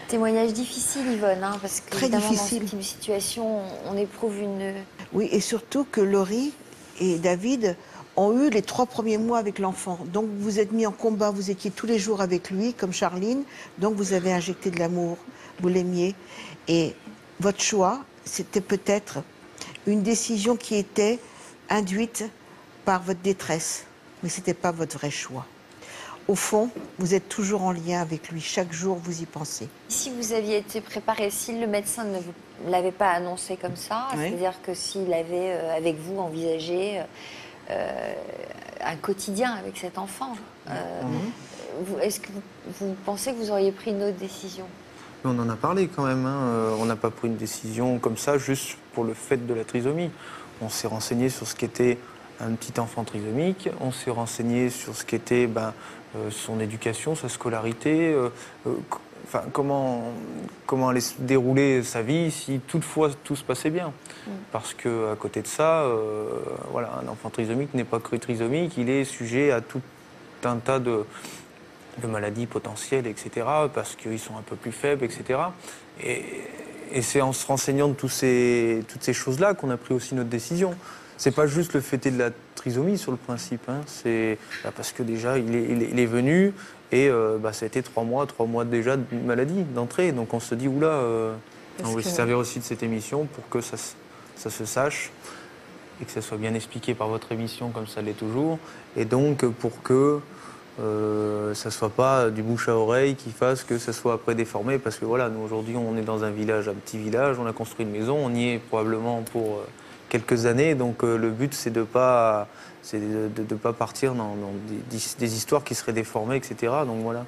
Témoignage difficile, Yvonne, hein, parce Très qu'évidemment, dans ce difficile. type de situation, on éprouve une... Oui, et surtout que Laurie et David ont eu les 3 premiers mois avec l'enfant. Donc vous vous êtes mis en combat, vous étiez tous les jours avec lui, comme Charline. Donc vous avez injecté de l'amour, vous l'aimiez. Et votre choix, c'était peut-être une décision qui était induite par votre détresse. Mais ce n'était pas votre vrai choix. Au fond, vous êtes toujours en lien avec lui. Chaque jour, vous y pensez. Si vous aviez été préparé, si le médecin ne vous l'avait pas annoncé comme ça, Oui. c'est-à-dire que s'il avait, avec vous, envisagé un quotidien avec cet enfant, est-ce que vous pensez que vous auriez pris une autre décision? Mais on en a parlé quand même, hein. On n'a pas pris une décision comme ça juste pour le fait de la trisomie. On s'est renseigné sur ce qu'était un petit enfant trisomique, on s'est renseigné sur ce qu'était son éducation, sa scolarité, enfin, comment allait se dérouler sa vie si toutefois tout se passait bien. Parce qu'à côté de ça, voilà, un enfant trisomique n'est pas que trisomique, il est sujet à tout un tas de maladies potentielles, etc., parce qu'ils sont un peu plus faibles, etc. Et c'est en se renseignant de toutes ces choses-là qu'on a pris aussi notre décision. C'est pas juste le fait de la trisomie sur le principe, hein. C'est parce que déjà il est venu et ça a été 3 mois déjà de maladie, d'entrée. Donc on se dit, oula, on va se servir aussi de cette émission pour que ça se sache et que ça soit bien expliqué par votre émission comme ça l'est toujours. Et donc pour que ça ne soit pas du bouche à oreille qui fasse que ça soit après déformé, parce que voilà, nous aujourd'hui on est dans un petit village, on a construit une maison, on y est probablement pour quelques années, donc le but c'est de pas partir dans des histoires qui seraient déformées, etc. Donc voilà.